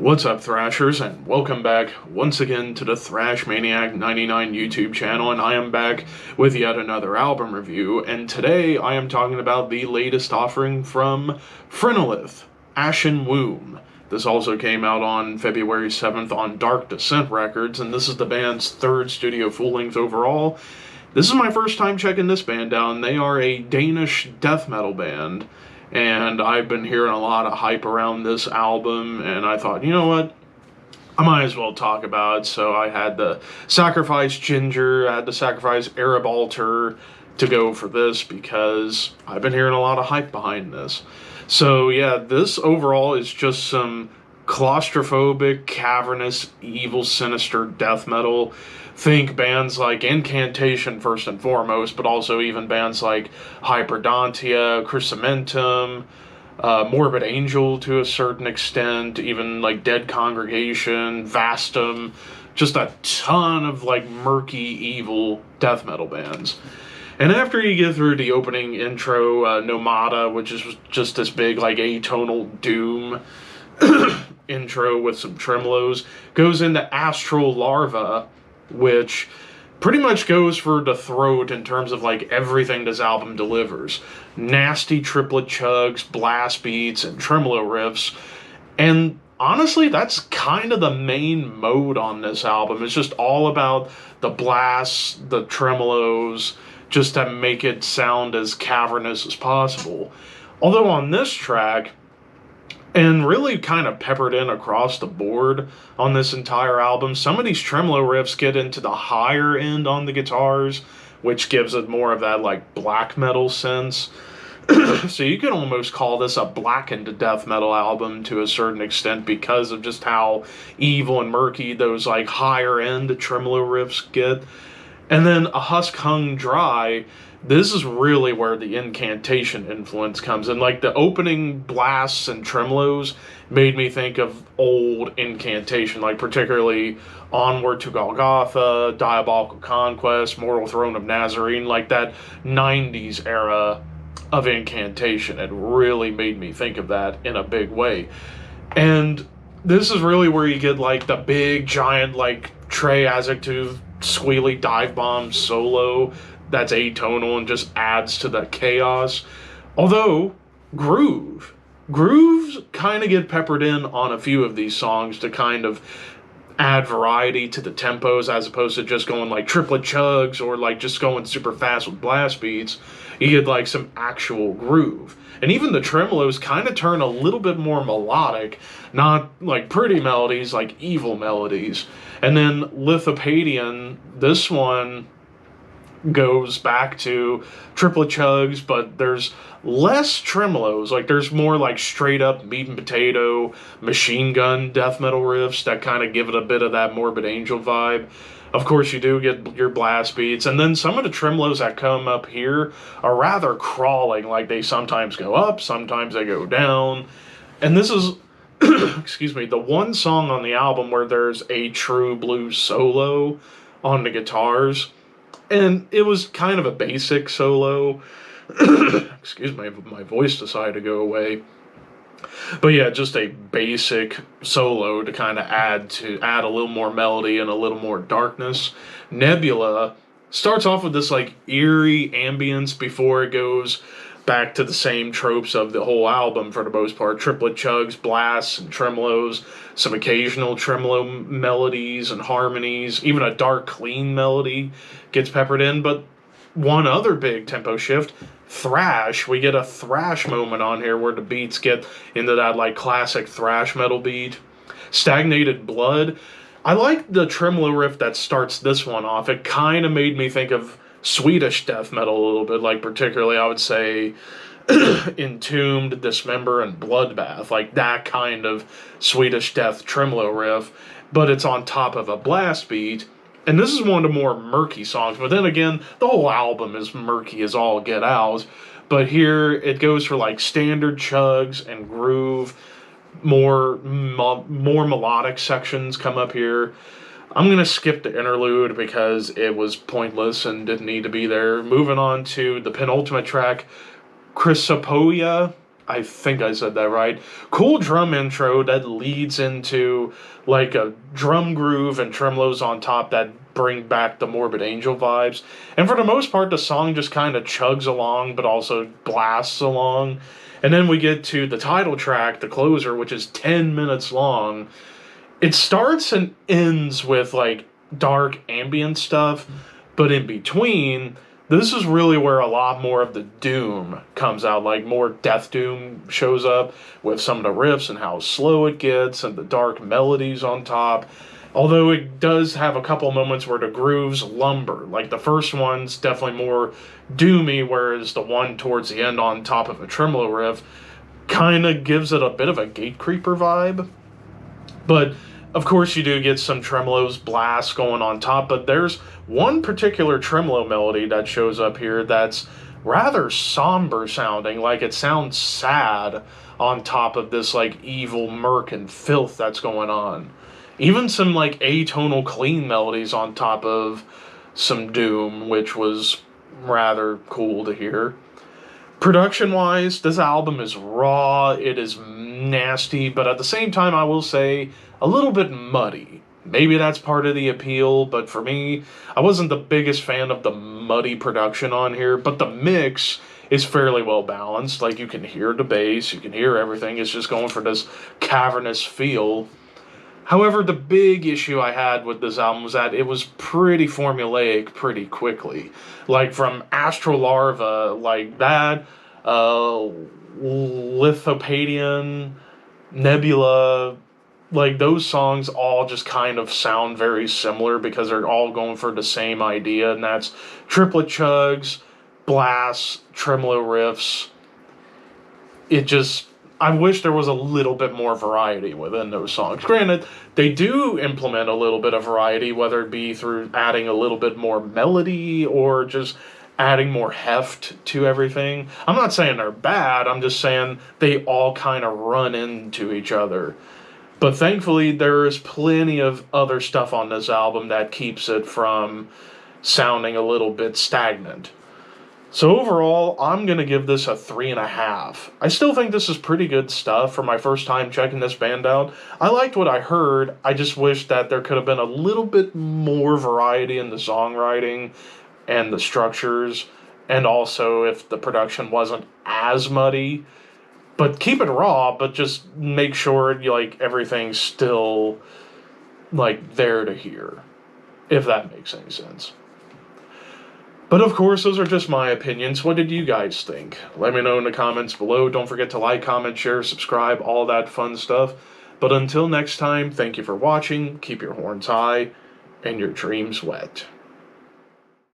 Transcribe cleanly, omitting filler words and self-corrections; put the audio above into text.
What's up, Thrashers, and welcome back once again to the Thrash Maniac 99 YouTube channel, and I am back with yet another album review, and today I am talking about the latest offering from Phrenelith, ASHEN WOMB. This also came out on February 7th on Dark Descent Records, and this is the band's third studio full-length overall. This is my first time checking this band out. They are a Danish death metal band. And I've been hearing a lot of hype around this album, and I thought, you know what, I might as well talk about it. So I had to sacrifice Ginger, I had to sacrifice Arab Altar to go for this, because I've been hearing a lot of hype behind this. So yeah, this overall is just some claustrophobic, cavernous, evil, sinister death metal. Think bands like Incantation first and foremost, but also even bands like Hyperdontia, Chrysanthemum, Morbid Angel to a certain extent, even like Dead Congregation, Vastum, just a ton of like murky, evil death metal bands. And after you get through the opening intro, Nomada, which is just this big like atonal doom intro with some tremolos, goes into Astral Larva, which pretty much goes for the throat in terms of like everything this album delivers. Nasty triplet chugs, blast beats, and tremolo riffs. And honestly, that's kind of the main mode on this album. It's just all about the blasts, the tremolos, just to make it sound as cavernous as possible. Although on this track, and really kind of peppered in across the board on this entire album, some of these tremolo riffs get into the higher end on the guitars, which gives it more of that like black metal sense. So you can almost call this a blackened death metal album to a certain extent, because of just how evil and murky those like higher end tremolo riffs get. And then A Husk Hung Dry, this is really where the Incantation influence comes in. Like the opening blasts and tremolos made me think of old Incantation, like particularly Onward to Golgotha, Diabolical Conquest, Mortal Throne of Nazarene, like that 90s era of Incantation. It really made me think of that in a big way. And this is really where you get like the big giant like Trey Azektuth squealy dive bomb solo that's atonal and just adds to the chaos. Although grooves kind of get peppered in on a few of these songs to kind of add variety to the tempos, as opposed to just going like triplet chugs or like just going super fast with blast beats. You get like some actual groove. And even the tremolos kind of turn a little bit more melodic, not like pretty melodies, like evil melodies. And then Lithopadian, this one goes back to triplet chugs, but there's less tremolos. Like there's more like straight up meat and potato machine gun death metal riffs that kind of give it a bit of that Morbid Angel vibe. Of course, you do get your blast beats, and then some of the tremolos that come up here are rather crawling, like they sometimes go up, sometimes they go down. And this is excuse me, the one song on the album where there's a true blues solo on the guitars. And it was kind of a basic solo. Excuse me, my voice decided to go away. But yeah, just a basic solo to kind of add a little more melody and a little more darkness. Nebula starts off with this like eerie ambience before it goes back to the same tropes of the whole album for the most part. Triplet chugs, blasts, and tremolos, some occasional tremolo melodies and harmonies, even a dark, clean melody gets peppered in. But one other big tempo shift, thrash. We get a thrash moment on here where the beats get into that like classic thrash metal beat. Stagnated Blood. I like the tremolo riff that starts this one off. It kind of made me think of Swedish death metal a little bit, like particularly I would say Entombed, Dismember, and Bloodbath, like that kind of Swedish death tremolo riff, but it's on top of a blast beat. And this is one of the more murky songs, but then again, the whole album is murky as all get out. But here it goes for like standard chugs and groove. More melodic sections come up here. I'm going to skip the interlude because it was pointless and didn't need to be there. Moving on to the penultimate track, Chrysopoia. I think I said that right. Cool drum intro that leads into like a drum groove and tremolos on top that bring back the Morbid Angel vibes. And for the most part, the song just kind of chugs along, but also blasts along. And then we get to the title track, the closer, which is 10 minutes long. It starts and ends with like dark ambient stuff, but in between, this is really where a lot more of the doom comes out. Like more death doom shows up with some of the riffs and how slow it gets and the dark melodies on top. Although it does have a couple moments where the grooves lumber. Like the first one's definitely more doomy, whereas the one towards the end on top of a tremolo riff kind of gives it a bit of a Gatecreeper vibe. But of course, you do get some tremolos, blasts going on top. But there's one particular tremolo melody that shows up here that's rather somber sounding, like it sounds sad on top of this like evil murk and filth that's going on. Even some like atonal clean melodies on top of some doom, which was rather cool to hear. Production wise, this album is raw, it is nasty, but at the same time, I will say a little bit muddy. Maybe that's part of the appeal, but for me, I wasn't the biggest fan of the muddy production on here, but the mix is fairly well balanced. Like, you can hear the bass, you can hear everything, it's just going for this cavernous feel. However, the big issue I had with this album was that it was pretty formulaic pretty quickly. Like, from Astral Larva, like that, Lithopadian, Nebula, like those songs all just kind of sound very similar because they're all going for the same idea, and that's triplet chugs, blasts, tremolo riffs. It just, I wish there was a little bit more variety within those songs. Granted, they do implement a little bit of variety, whether it be through adding a little bit more melody or just adding more heft to everything. I'm not saying they're bad, I'm just saying they all kind of run into each other. But thankfully, there is plenty of other stuff on this album that keeps it from sounding a little bit stagnant. So overall, I'm going to give this a 3.5. I still think this is pretty good stuff for my first time checking this band out. I liked what I heard. I just wish that there could have been a little bit more variety in the songwriting and the structures, and also if the production wasn't as muddy. But keep it raw, but just make sure like everything's still like there to hear, if that makes any sense. But of course, those are just my opinions. What did you guys think? Let me know in the comments below. Don't forget to like, comment, share, subscribe, all that fun stuff. But until next time, thank you for watching, keep your horns high, and your dreams wet.